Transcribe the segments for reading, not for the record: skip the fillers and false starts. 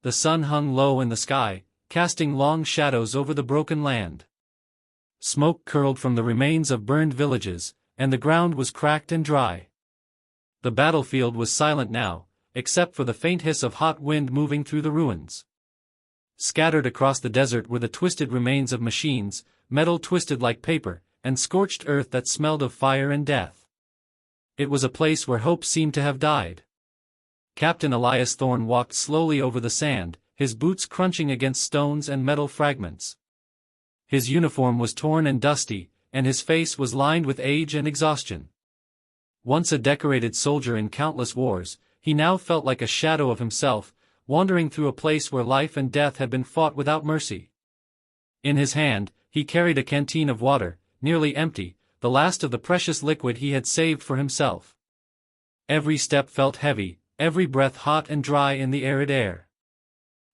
The sun hung low in the sky, casting long shadows over the broken land. Smoke curled from the remains of burned villages, and the ground was cracked and dry. The battlefield was silent now, except for the faint hiss of hot wind moving through the ruins. Scattered across the desert were the twisted remains of machines, metal twisted like paper, and scorched earth that smelled of fire and death. It was a place where hope seemed to have died. Captain Elias Thorne walked slowly over the sand, his boots crunching against stones and metal fragments. His uniform was torn and dusty, and his face was lined with age and exhaustion. Once a decorated soldier in countless wars, he now felt like a shadow of himself, wandering through a place where life and death had been fought without mercy. In his hand, he carried a canteen of water, nearly empty, the last of the precious liquid he had saved for himself. Every step felt heavy, every breath hot and dry in the arid air.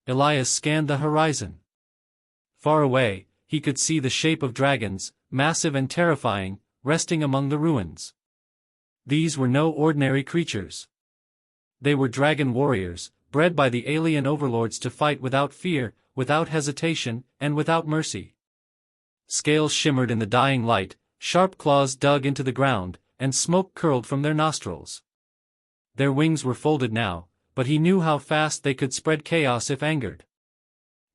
Elias scanned the horizon. Far away, he could see the shape of dragons, massive and terrifying, resting among the ruins. These were no ordinary creatures. They were dragon warriors, bred by the alien overlords to fight without fear, without hesitation, and without mercy. Scales shimmered in the dying light, sharp claws dug into the ground, and smoke curled from their nostrils. Their wings were folded now, but he knew how fast they could spread chaos if angered.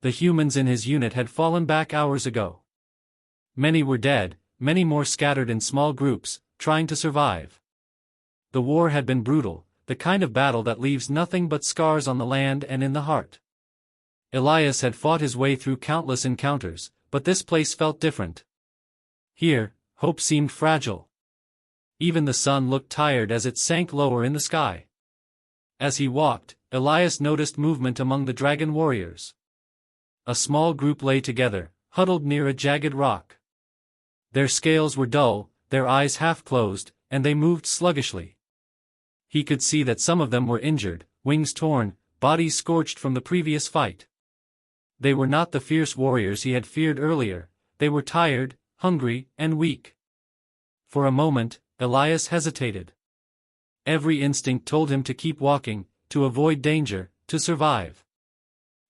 The humans in his unit had fallen back hours ago. Many were dead, many more scattered in small groups, trying to survive. The war had been brutal, the kind of battle that leaves nothing but scars on the land and in the heart. Elias had fought his way through countless encounters, but this place felt different. Here, hope seemed fragile. Even the sun looked tired as it sank lower in the sky. As he walked, Elias noticed movement among the dragon warriors. A small group lay together, huddled near a jagged rock. Their scales were dull, their eyes half closed, and they moved sluggishly. He could see that some of them were injured, wings torn, bodies scorched from the previous fight. They were not the fierce warriors he had feared earlier, they were tired, hungry, and weak. For a moment, Elias hesitated. Every instinct told him to keep walking, to avoid danger, to survive.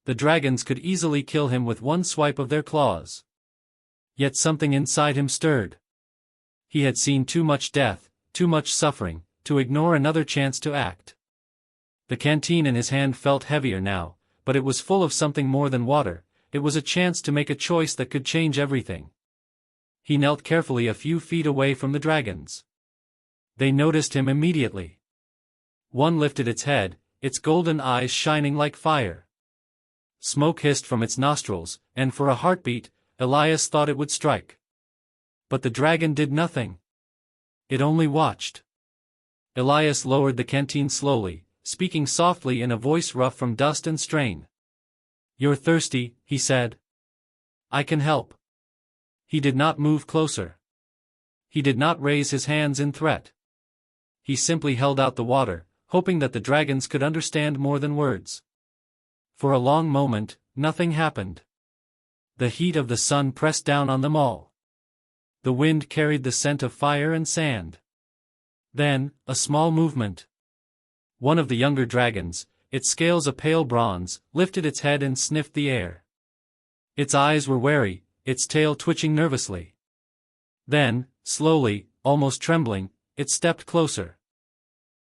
The dragons could easily kill him with one swipe of their claws. Yet something inside him stirred. He had seen too much death, too much suffering, to ignore another chance to act. The canteen in his hand felt heavier now, but it was full of something more than water. It was a chance to make a choice that could change everything. He knelt carefully a few feet away from the dragons. They noticed him immediately. One lifted its head, its golden eyes shining like fire. Smoke hissed from its nostrils, and for a heartbeat, Elias thought it would strike. But the dragon did nothing. It only watched. Elias lowered the canteen slowly, speaking softly in a voice rough from dust and strain. "You're thirsty," he said. "I can help." He did not move closer. He did not raise his hands in threat. He simply held out the water, hoping that the dragons could understand more than words. For a long moment, nothing happened. The heat of the sun pressed down on them all. The wind carried the scent of fire and sand. Then, a small movement. One of the younger dragons, its scales a pale bronze, lifted its head and sniffed the air. Its eyes were wary, its tail twitching nervously. Then, slowly, almost trembling, it stepped closer.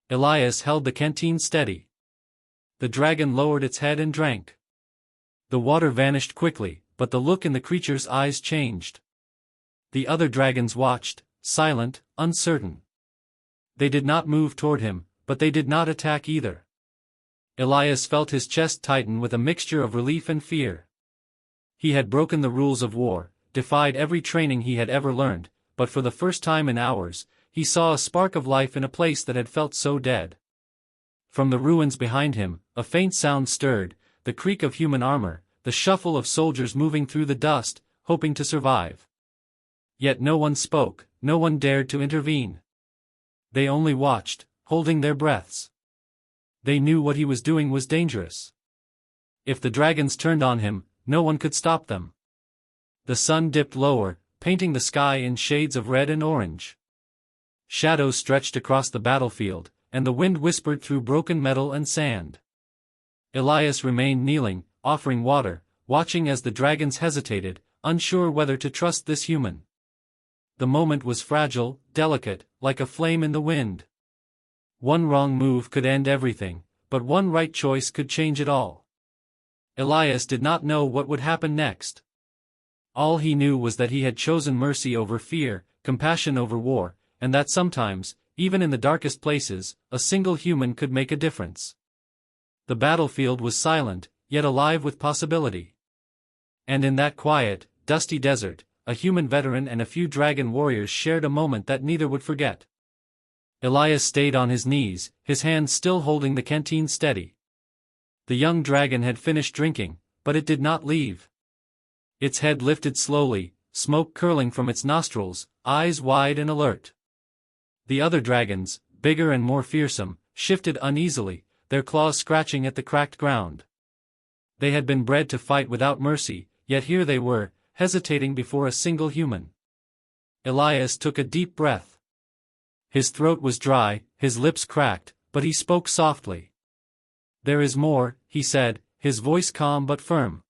Elias held the canteen steady. The dragon lowered its head and drank. The water vanished quickly, but the look in the creature's eyes changed. The other dragons watched, silent, uncertain. They did not move toward him, but they did not attack either. Elias felt his chest tighten with a mixture of relief and fear. He had broken the rules of war, defied every training he had ever learned, but for the first time in hours, he saw a spark of life in a place that had felt so dead. From the ruins behind him, a faint sound stirred, the creak of human armor, the shuffle of soldiers moving through the dust, hoping to survive. Yet no one spoke, no one dared to intervene. They only watched, holding their breaths. They knew what he was doing was dangerous. If the dragons turned on him, no one could stop them. The sun dipped lower, painting the sky in shades of red and orange. Shadows stretched across the battlefield, and the wind whispered through broken metal and sand. Elias remained kneeling, offering water, watching as the dragons hesitated, unsure whether to trust this human. The moment was fragile, delicate, like a flame in the wind. One wrong move could end everything, but one right choice could change it all. Elias did not know what would happen next. All he knew was that he had chosen mercy over fear, compassion over war, and that sometimes, even in the darkest places, a single human could make a difference. The battlefield was silent, yet alive with possibility. And in that quiet, dusty desert, a human veteran and a few dragon warriors shared a moment that neither would forget. Elias stayed on his knees, his hands still holding the canteen steady. The young dragon had finished drinking, but it did not leave. Its head lifted slowly, smoke curling from its nostrils, eyes wide and alert. The other dragons, bigger and more fearsome, shifted uneasily, their claws scratching at the cracked ground. They had been bred to fight without mercy, yet here they were, hesitating before a single human. Elias took a deep breath. His throat was dry, his lips cracked, but he spoke softly. "There is more," he said, his voice calm but firm.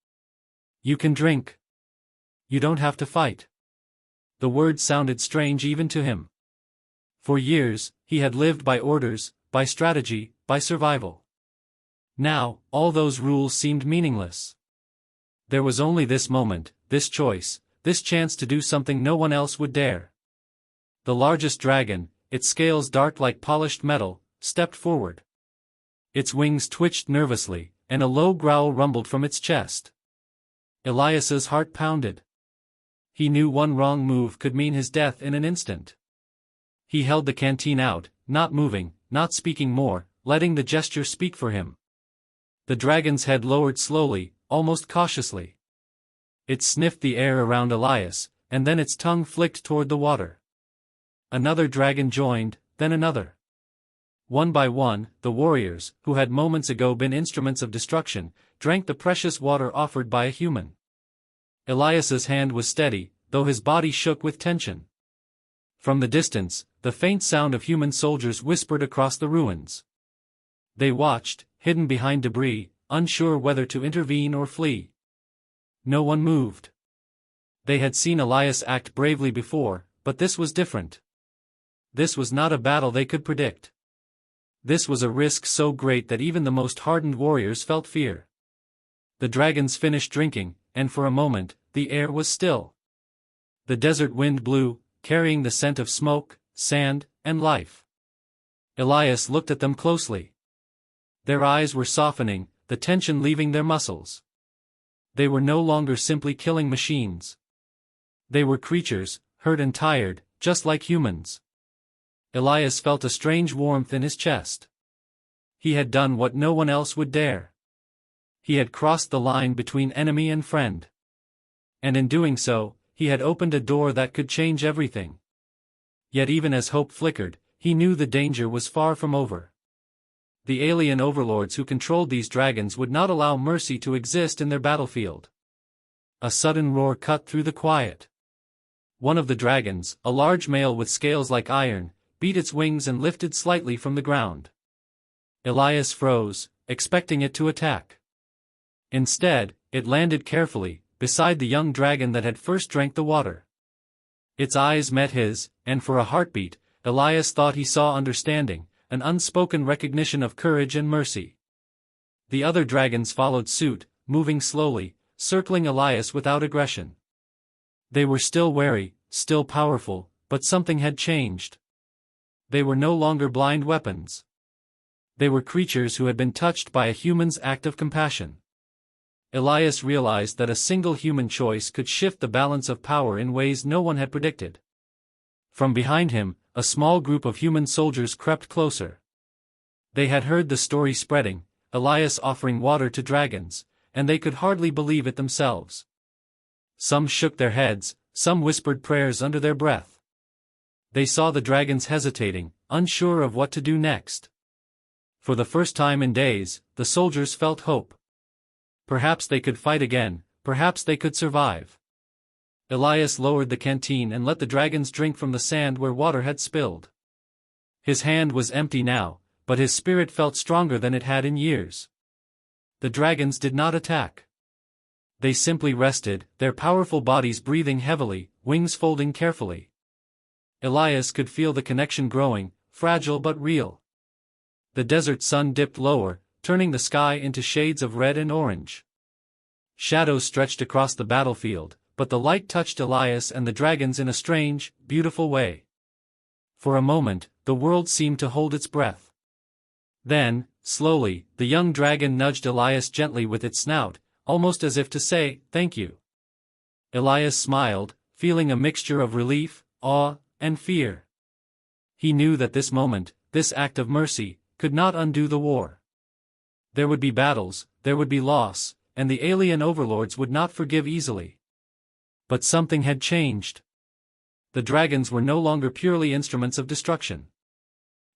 "You can drink. You don't have to fight." The words sounded strange even to him. For years, he had lived by orders, by strategy, by survival. Now, all those rules seemed meaningless. There was only this moment, this choice, this chance to do something no one else would dare. The largest dragon, its scales dark like polished metal, stepped forward. Its wings twitched nervously, and a low growl rumbled from its chest. Elias's heart pounded. He knew one wrong move could mean his death in an instant. He held the canteen out, not moving, not speaking more, letting the gesture speak for him. The dragon's head lowered slowly, almost cautiously. It sniffed the air around Elias, and then its tongue flicked toward the water. Another dragon joined, then another. One by one, the warriors, who had moments ago been instruments of destruction, drank the precious water offered by a human. Elias's hand was steady, though his body shook with tension. From the distance, the faint sound of human soldiers whispered across the ruins. They watched, hidden behind debris, unsure whether to intervene or flee. No one moved. They had seen Elias act bravely before, but this was different. This was not a battle they could predict. This was a risk so great that even the most hardened warriors felt fear. The dragons finished drinking, and for a moment, the air was still. The desert wind blew, carrying the scent of smoke, sand, and life. Elias looked at them closely. Their eyes were softening, the tension leaving their muscles. They were no longer simply killing machines. They were creatures, hurt and tired, just like humans. Elias felt a strange warmth in his chest. He had done what no one else would dare. He had crossed the line between enemy and friend. And in doing so, he had opened a door that could change everything. Yet even as hope flickered, he knew the danger was far from over. The alien overlords who controlled these dragons would not allow mercy to exist in their battlefield. A sudden roar cut through the quiet. One of the dragons, a large male with scales like iron, beat its wings and lifted slightly from the ground. Elias froze, expecting it to attack. Instead, it landed carefully, beside the young dragon that had first drank the water. Its eyes met his, and for a heartbeat, Elias thought he saw understanding, an unspoken recognition of courage and mercy. The other dragons followed suit, moving slowly, circling Elias without aggression. They were still wary, still powerful, but something had changed. They were no longer blind weapons. They were creatures who had been touched by a human's act of compassion. Elias realized that a single human choice could shift the balance of power in ways no one had predicted. From behind him, a small group of human soldiers crept closer. They had heard the story spreading, Elias offering water to dragons, and they could hardly believe it themselves. Some shook their heads, some whispered prayers under their breath. They saw the dragons hesitating, unsure of what to do next. For the first time in days, the soldiers felt hope. Perhaps they could fight again, perhaps they could survive. Elias lowered the canteen and let the dragons drink from the sand where water had spilled. His hand was empty now, but his spirit felt stronger than it had in years. The dragons did not attack. They simply rested, their powerful bodies breathing heavily, wings folding carefully. Elias could feel the connection growing, fragile but real. The desert sun dipped lower, turning the sky into shades of red and orange. Shadows stretched across the battlefield, but the light touched Elias and the dragons in a strange, beautiful way. For a moment, the world seemed to hold its breath. Then, slowly, the young dragon nudged Elias gently with its snout, almost as if to say, "Thank you." Elias smiled, feeling a mixture of relief, awe, and fear. He knew that this moment, this act of mercy, could not undo the war. There would be battles, there would be loss, and the alien overlords would not forgive easily. But something had changed. The dragons were no longer purely instruments of destruction.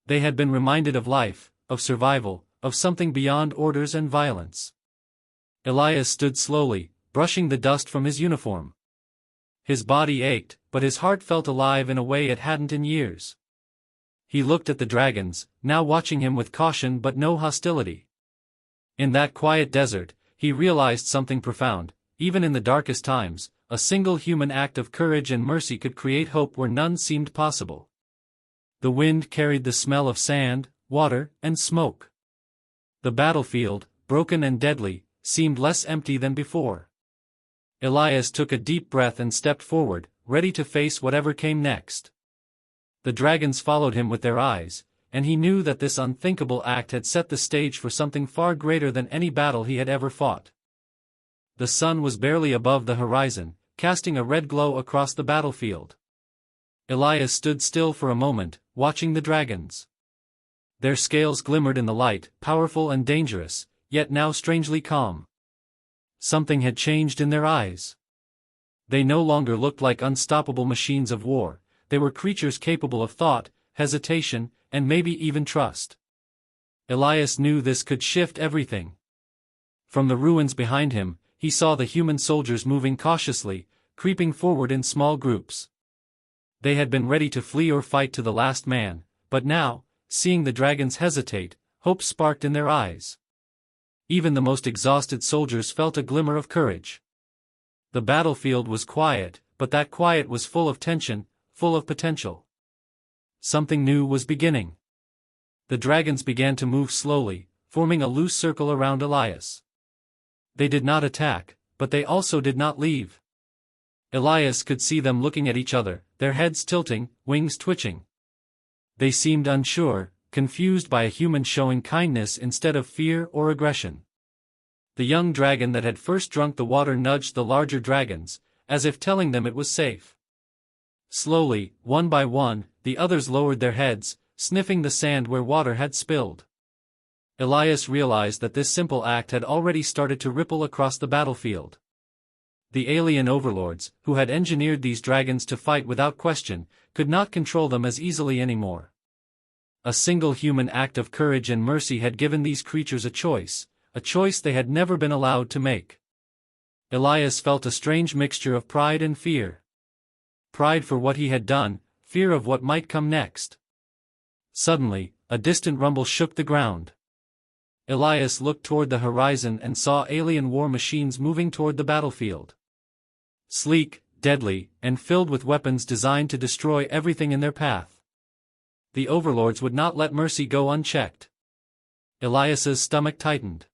They had been reminded of life, of survival, of something beyond orders and violence. Elias stood slowly, brushing the dust from his uniform. His body ached, but his heart felt alive in a way it hadn't in years. He looked at the dragons, now watching him with caution but no hostility. In that quiet desert, he realized something profound. Even in the darkest times, a single human act of courage and mercy could create hope where none seemed possible. The wind carried the smell of sand, water, and smoke. The battlefield, broken and deadly, seemed less empty than before. Elias took a deep breath and stepped forward, ready to face whatever came next. The dragons followed him with their eyes, and he knew that this unthinkable act had set the stage for something far greater than any battle he had ever fought. The sun was barely above the horizon, casting a red glow across the battlefield. Elias stood still for a moment, watching the dragons. Their scales glimmered in the light, powerful and dangerous, yet now strangely calm. Something had changed in their eyes. They no longer looked like unstoppable machines of war, they were creatures capable of thought, hesitation, and maybe even trust. Elias knew this could shift everything. From the ruins behind him, he saw the human soldiers moving cautiously, creeping forward in small groups. They had been ready to flee or fight to the last man, but now, seeing the dragons hesitate, hope sparked in their eyes. Even the most exhausted soldiers felt a glimmer of courage. The battlefield was quiet, but that quiet was full of tension, full of potential. Something new was beginning. The dragons began to move slowly, forming a loose circle around Elias. They did not attack, but they also did not leave. Elias could see them looking at each other, their heads tilting, wings twitching. They seemed unsure, confused by a human showing kindness instead of fear or aggression. The young dragon that had first drunk the water nudged the larger dragons, as if telling them it was safe. Slowly, one by one, the others lowered their heads, sniffing the sand where water had spilled. Elias realized that this simple act had already started to ripple across the battlefield. The alien overlords, who had engineered these dragons to fight without question, could not control them as easily anymore. A single human act of courage and mercy had given these creatures a choice they had never been allowed to make. Elias felt a strange mixture of pride and fear. Pride for what he had done, fear of what might come next. Suddenly, a distant rumble shook the ground. Elias looked toward the horizon and saw alien war machines moving toward the battlefield. Sleek, deadly, and filled with weapons designed to destroy everything in their path. The overlords would not let mercy go unchecked. Elias's stomach tightened.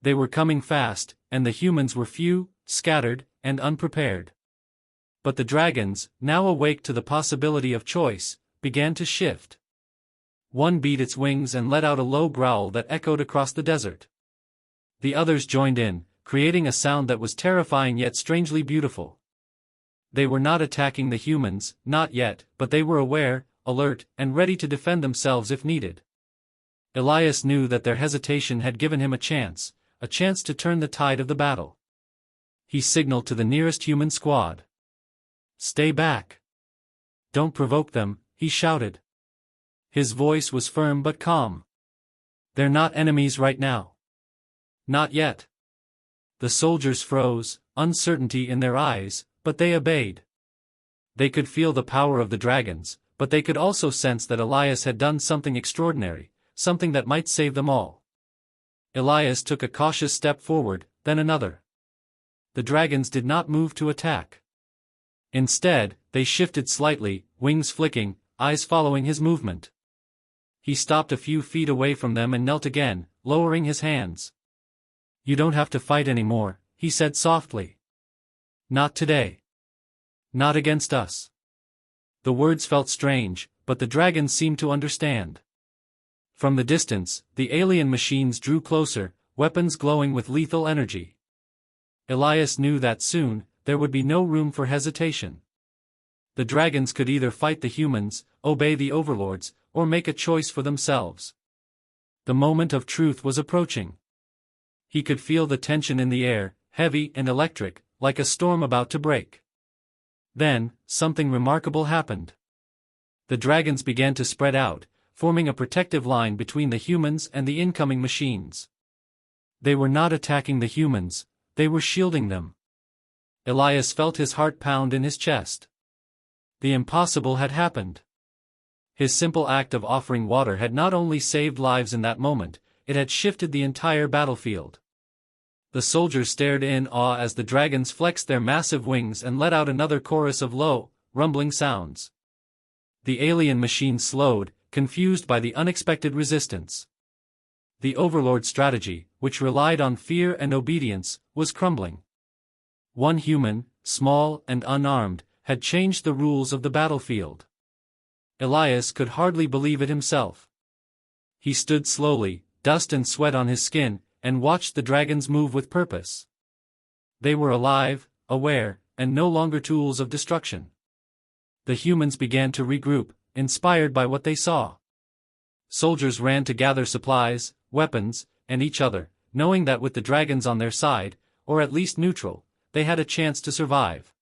They were coming fast, and the humans were few, scattered, and unprepared. But the dragons, now awake to the possibility of choice, began to shift. One beat its wings and let out a low growl that echoed across the desert. The others joined in, creating a sound that was terrifying yet strangely beautiful. They were not attacking the humans, not yet, but they were aware, alert, and ready to defend themselves if needed. Elias knew that their hesitation had given him a chance to turn the tide of the battle. He signaled to the nearest human squad. "Stay back. Don't provoke them," he shouted. His voice was firm but calm. "They're not enemies right now. Not yet." The soldiers froze, uncertainty in their eyes, but they obeyed. They could feel the power of the dragons, but they could also sense that Elias had done something extraordinary, something that might save them all. Elias took a cautious step forward, then another. The dragons did not move to attack. Instead, they shifted slightly, wings flicking, eyes following his movement. He stopped a few feet away from them and knelt again, lowering his hands. "You don't have to fight anymore," he said softly. "Not today. Not against us." The words felt strange, but the dragons seemed to understand. From the distance, the alien machines drew closer, weapons glowing with lethal energy. Elias knew that soon, there would be no room for hesitation. The dragons could either fight the humans, obey the overlords, or make a choice for themselves. The moment of truth was approaching. He could feel the tension in the air, heavy and electric, like a storm about to break. Then, something remarkable happened. The dragons began to spread out, forming a protective line between the humans and the incoming machines. They were not attacking the humans, they were shielding them. Elias felt his heart pound in his chest. The impossible had happened. His simple act of offering water had not only saved lives in that moment, it had shifted the entire battlefield. The soldiers stared in awe as the dragons flexed their massive wings and let out another chorus of low, rumbling sounds. The alien machine slowed, confused by the unexpected resistance. The overlord strategy, which relied on fear and obedience, was crumbling. One human, small and unarmed, had changed the rules of the battlefield. Elias could hardly believe it himself. He stood slowly, dust and sweat on his skin, and watched the dragons move with purpose. They were alive, aware, and no longer tools of destruction. The humans began to regroup, inspired by what they saw. Soldiers ran to gather supplies, weapons, and each other, knowing that with the dragons on their side, or at least neutral, they had a chance to survive.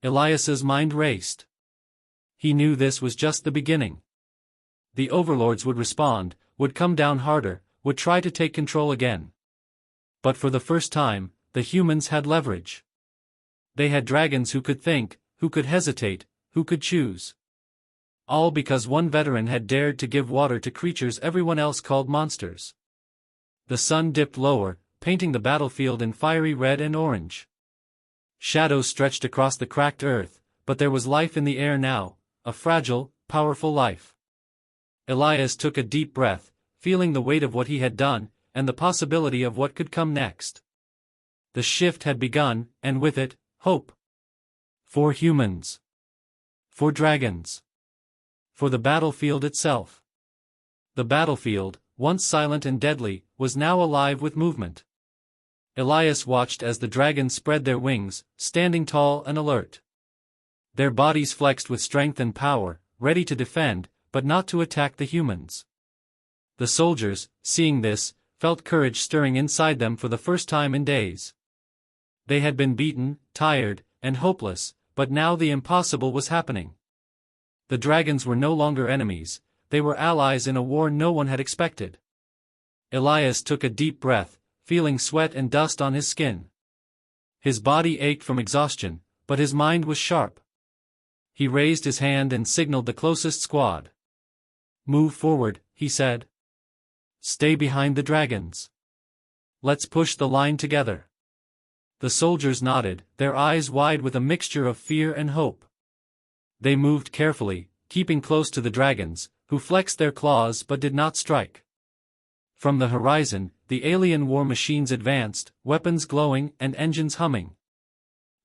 Elias's mind raced. He knew this was just the beginning. The overlords would respond, would come down harder, would try to take control again. But for the first time, the humans had leverage. They had dragons who could think, who could hesitate, who could choose. All because one veteran had dared to give water to creatures everyone else called monsters. The sun dipped lower, painting the battlefield in fiery red and orange. Shadows stretched across the cracked earth, but there was life in the air now, a fragile, powerful life. Elias took a deep breath, feeling the weight of what he had done, and the possibility of what could come next. The shift had begun, and with it, hope. For humans. For dragons. For the battlefield itself. The battlefield, once silent and deadly, was now alive with movement. Elias watched as the dragons spread their wings, standing tall and alert. Their bodies flexed with strength and power, ready to defend, but not to attack the humans. The soldiers, seeing this, felt courage stirring inside them for the first time in days. They had been beaten, tired, and hopeless, but now the impossible was happening. The dragons were no longer enemies, they were allies in a war no one had expected. Elias took a deep breath, feeling sweat and dust on his skin. His body ached from exhaustion, but his mind was sharp. He raised his hand and signaled the closest squad. "Move forward," he said. "Stay behind the dragons. Let's push the line together." The soldiers nodded, their eyes wide with a mixture of fear and hope. They moved carefully, keeping close to the dragons, who flexed their claws but did not strike. From the horizon, the alien war machines advanced, weapons glowing and engines humming.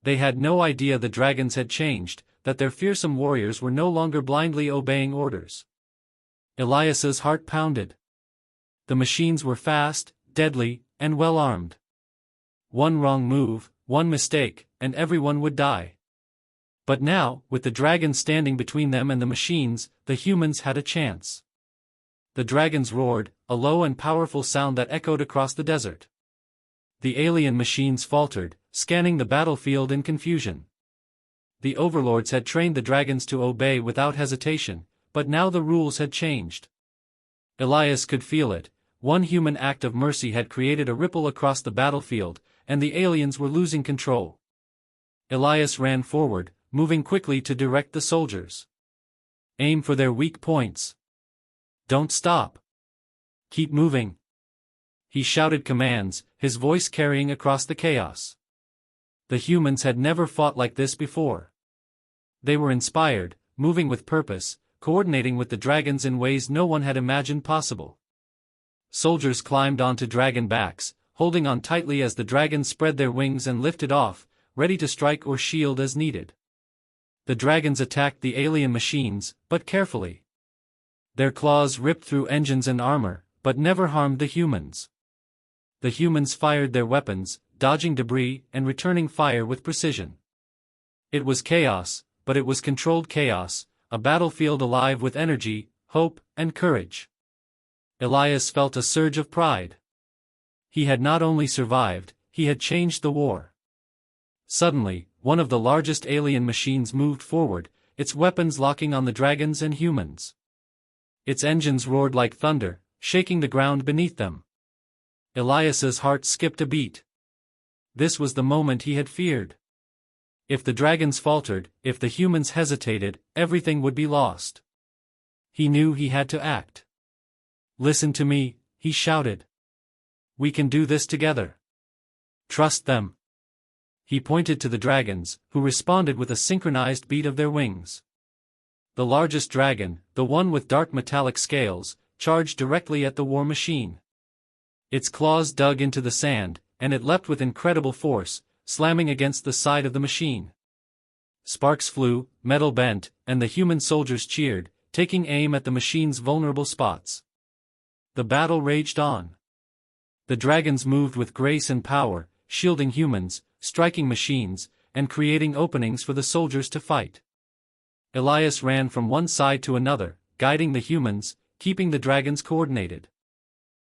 They had no idea the dragons had changed, that their fearsome warriors were no longer blindly obeying orders. Elias's heart pounded. The machines were fast, deadly, and well armed. One wrong move, one mistake, and everyone would die. But now, with the dragons standing between them and the machines, the humans had a chance. The dragons roared, a low and powerful sound that echoed across the desert. The alien machines faltered, scanning the battlefield in confusion. The overlords had trained the dragons to obey without hesitation, but now the rules had changed. Elias could feel it. One human act of mercy had created a ripple across the battlefield, and the aliens were losing control. Elias ran forward, moving quickly to direct the soldiers. "Aim for their weak points. Don't stop. Keep moving." He shouted commands, his voice carrying across the chaos. The humans had never fought like this before. They were inspired, moving with purpose, coordinating with the dragons in ways no one had imagined possible. Soldiers climbed onto dragon backs, holding on tightly as the dragons spread their wings and lifted off, ready to strike or shield as needed. The dragons attacked the alien machines, but carefully. Their claws ripped through engines and armor, but never harmed the humans. The humans fired their weapons, dodging debris and returning fire with precision. It was chaos, but it was controlled chaos, a battlefield alive with energy, hope, and courage. Elias felt a surge of pride. He had not only survived, he had changed the war. Suddenly, one of the largest alien machines moved forward, its weapons locking on the dragons and humans. Its engines roared like thunder, shaking the ground beneath them. Elias's heart skipped a beat. This was the moment he had feared. If the dragons faltered, if the humans hesitated, everything would be lost. He knew he had to act. "Listen to me," he shouted. "We can do this together. Trust them." He pointed to the dragons, who responded with a synchronized beat of their wings. The largest dragon, the one with dark metallic scales, charged directly at the war machine. Its claws dug into the sand, and it leapt with incredible force, slamming against the side of the machine. Sparks flew, metal bent, and the human soldiers cheered, taking aim at the machine's vulnerable spots. The battle raged on. The dragons moved with grace and power, shielding humans, striking machines, and creating openings for the soldiers to fight. Elias ran from one side to another, guiding the humans, keeping the dragons coordinated.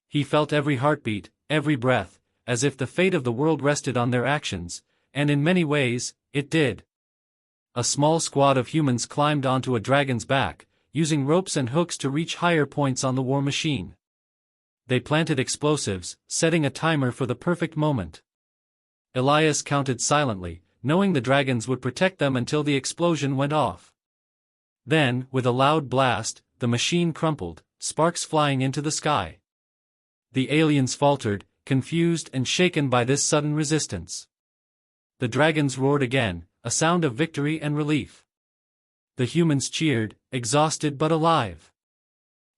He felt every heartbeat, every breath, as if the fate of the world rested on their actions, and in many ways, it did. A small squad of humans climbed onto a dragon's back, using ropes and hooks to reach higher points on the war machine. They planted explosives, setting a timer for the perfect moment. Elias counted silently, knowing the dragons would protect them until the explosion went off. Then, with a loud blast, the machine crumpled, sparks flying into the sky. The aliens faltered, confused and shaken by this sudden resistance. The dragons roared again, a sound of victory and relief. The humans cheered, exhausted but alive.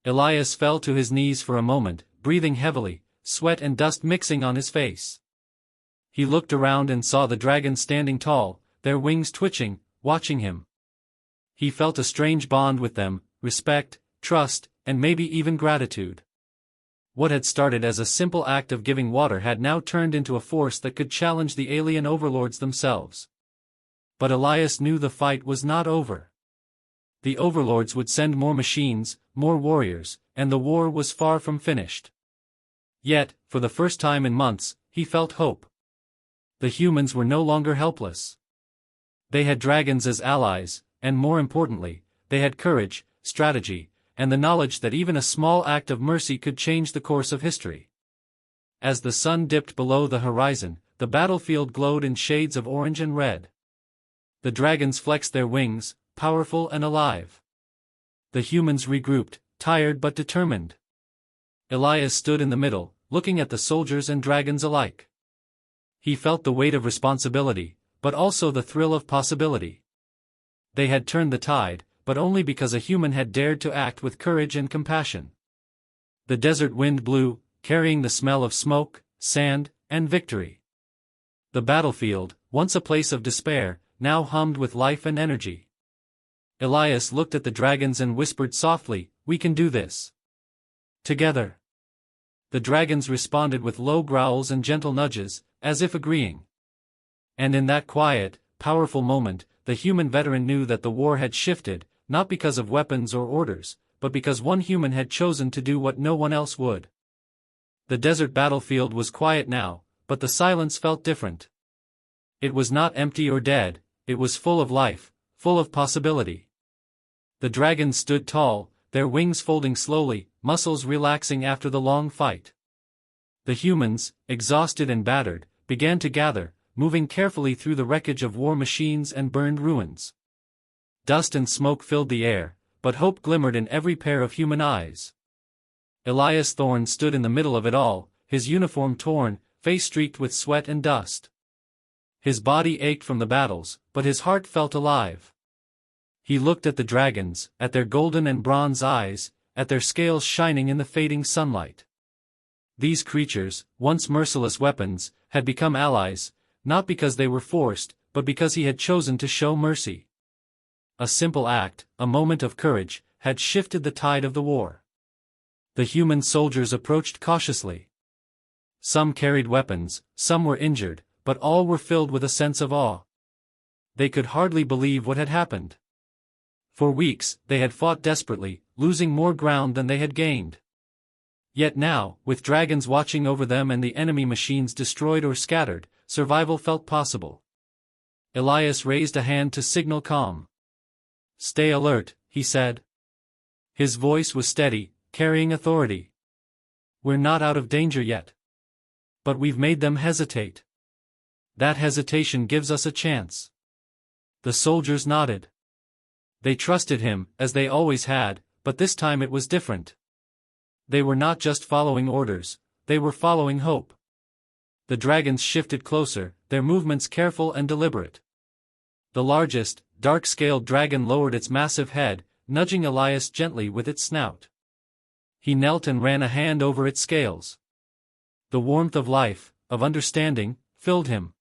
Elias fell to his knees for a moment, breathing heavily, sweat and dust mixing on his face. He looked around and saw the dragons standing tall, their wings twitching, watching him. He felt a strange bond with them, respect, trust, and maybe even gratitude. What had started as a simple act of giving water had now turned into a force that could challenge the alien overlords themselves. But Elias knew the fight was not over. The overlords would send more machines, more warriors, and the war was far from finished. Yet, for the first time in months, he felt hope. The humans were no longer helpless. They had dragons as allies, and more importantly, they had courage, strategy, and the knowledge that even a small act of mercy could change the course of history. As the sun dipped below the horizon, the battlefield glowed in shades of orange and red. The dragons flexed their wings, powerful and alive. The humans regrouped, tired but determined. Elias stood in the middle, looking at the soldiers and dragons alike. He felt the weight of responsibility, but also the thrill of possibility. They had turned the tide, but only because a human had dared to act with courage and compassion. The desert wind blew, carrying the smell of smoke, sand, and victory. The battlefield, once a place of despair, now hummed with life and energy. Elias looked at the dragons and whispered softly, "We can do this. Together." The dragons responded with low growls and gentle nudges, as if agreeing. And in that quiet, powerful moment, the human veteran knew that the war had shifted, not because of weapons or orders, but because one human had chosen to do what no one else would. The desert battlefield was quiet now, but the silence felt different. It was not empty or dead, it was full of life, full of possibility. The dragons stood tall, their wings folding slowly, muscles relaxing after the long fight. The humans, exhausted and battered, began to gather, moving carefully through the wreckage of war machines and burned ruins. Dust and smoke filled the air, but hope glimmered in every pair of human eyes. Elias Thorne stood in the middle of it all, his uniform torn, face streaked with sweat and dust. His body ached from the battles, but his heart felt alive. He looked at the dragons, at their golden and bronze eyes, at their scales shining in the fading sunlight. These creatures, once merciless weapons, had become allies, not because they were forced, but because he had chosen to show mercy. A simple act, a moment of courage, had shifted the tide of the war. The human soldiers approached cautiously. Some carried weapons, some were injured, but all were filled with a sense of awe. They could hardly believe what had happened. For weeks, they had fought desperately, losing more ground than they had gained. Yet now, with dragons watching over them and the enemy machines destroyed or scattered, survival felt possible. Elias raised a hand to signal calm. "Stay alert," he said. His voice was steady, carrying authority. "We're not out of danger yet. But we've made them hesitate. That hesitation gives us a chance." The soldiers nodded. They trusted him, as they always had, but this time it was different. They were not just following orders, they were following hope. The dragons shifted closer, their movements careful and deliberate. The largest, dark-scaled dragon lowered its massive head, nudging Elias gently with its snout. He knelt and ran a hand over its scales. The warmth of life, of understanding, filled him.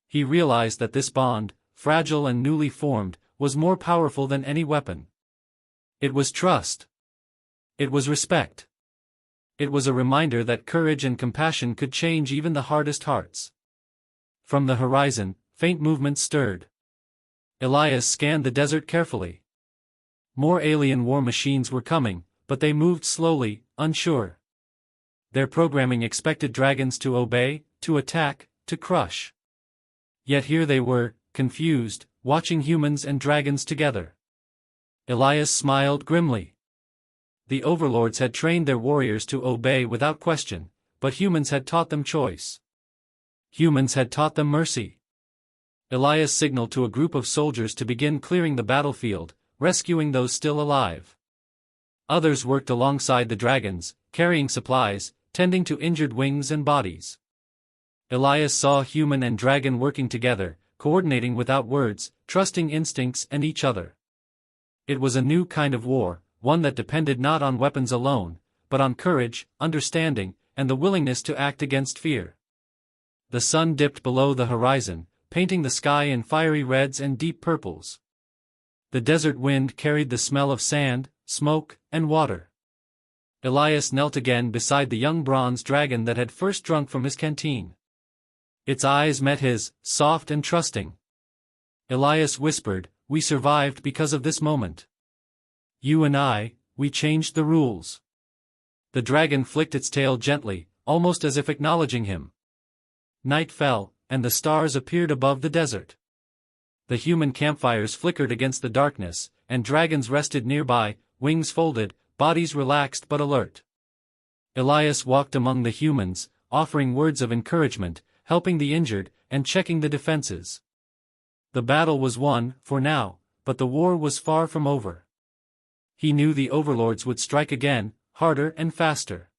He realized that this bond, fragile and newly formed, was more powerful than any weapon. It was trust. It was respect. It was a reminder that courage and compassion could change even the hardest hearts. From the horizon, faint movements stirred. Elias scanned the desert carefully. More alien war machines were coming, but they moved slowly, unsure. Their programming expected dragons to obey, to attack, to crush. Yet here they were, confused, watching humans and dragons together. Elias smiled grimly. The overlords had trained their warriors to obey without question, but humans had taught them choice. Humans had taught them mercy. Elias signaled to a group of soldiers to begin clearing the battlefield, rescuing those still alive. Others worked alongside the dragons, carrying supplies, tending to injured wings and bodies. Elias saw human and dragon working together, coordinating without words, trusting instincts and each other. It was a new kind of war, one that depended not on weapons alone, but on courage, understanding, and the willingness to act against fear. The sun dipped below the horizon, painting the sky in fiery reds and deep purples. The desert wind carried the smell of sand, smoke, and water. Elias knelt again beside the young bronze dragon that had first drunk from his canteen. Its eyes met his, soft and trusting. Elias whispered, "We survived because of this moment. You and I, we changed the rules." The dragon flicked its tail gently, almost as if acknowledging him. Night fell, and the stars appeared above the desert. The human campfires flickered against the darkness, and dragons rested nearby, wings folded, bodies relaxed but alert. Elias walked among the humans, offering words of encouragement, helping the injured, and checking the defenses. The battle was won, for now, but the war was far from over. He knew the overlords would strike again, harder and faster.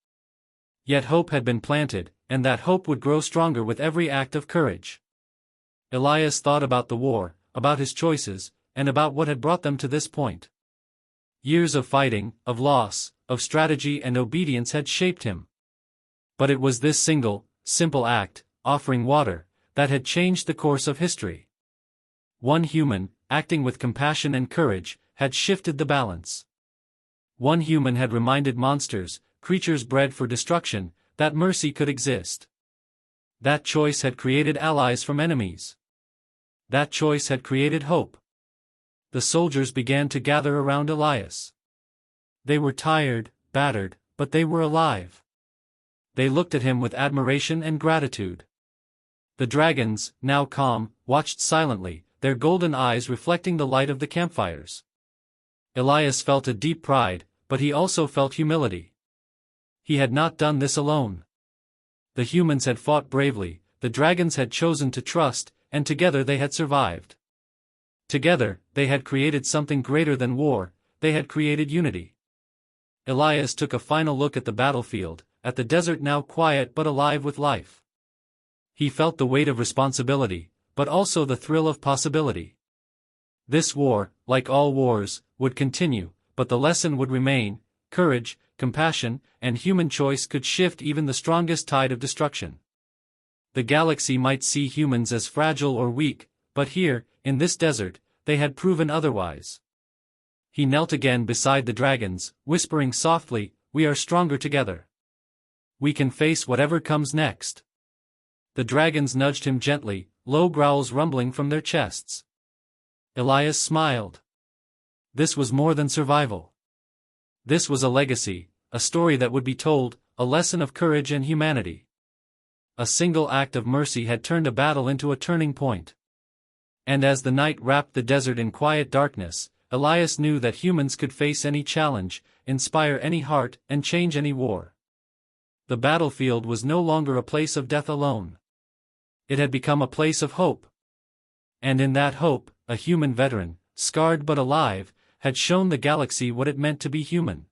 Yet hope had been planted, and that hope would grow stronger with every act of courage. Elias thought about the war, about his choices, and about what had brought them to this point. Years of fighting, of loss, of strategy and obedience had shaped him. But it was this single, simple act, offering water, that had changed the course of history. One human, acting with compassion and courage, had shifted the balance. One human had reminded monsters, creatures bred for destruction, that mercy could exist. That choice had created allies from enemies. That choice had created hope. The soldiers began to gather around Elias. They were tired, battered, but they were alive. They looked at him with admiration and gratitude. The dragons, now calm, watched silently, their golden eyes reflecting the light of the campfires. Elias felt a deep pride, but he also felt humility. He had not done this alone. The humans had fought bravely, the dragons had chosen to trust, and together they had survived. Together, they had created something greater than war, they had created unity. Elias took a final look at the battlefield, at the desert now quiet but alive with life. He felt the weight of responsibility, but also the thrill of possibility. This war, like all wars, would continue, but the lesson would remain: courage, compassion, and human choice could shift even the strongest tide of destruction. The galaxy might see humans as fragile or weak, but here, in this desert, they had proven otherwise. He knelt again beside the dragons, whispering softly, "We are stronger together. We can face whatever comes next." The dragons nudged him gently, low growls rumbling from their chests. Elias smiled. This was more than survival. This was a legacy, a story that would be told, a lesson of courage and humanity. A single act of mercy had turned a battle into a turning point. And as the night wrapped the desert in quiet darkness, Elias knew that humans could face any challenge, inspire any heart, and change any war. The battlefield was no longer a place of death alone. It had become a place of hope. And in that hope, a human veteran, scarred but alive, had shown the galaxy what it meant to be human.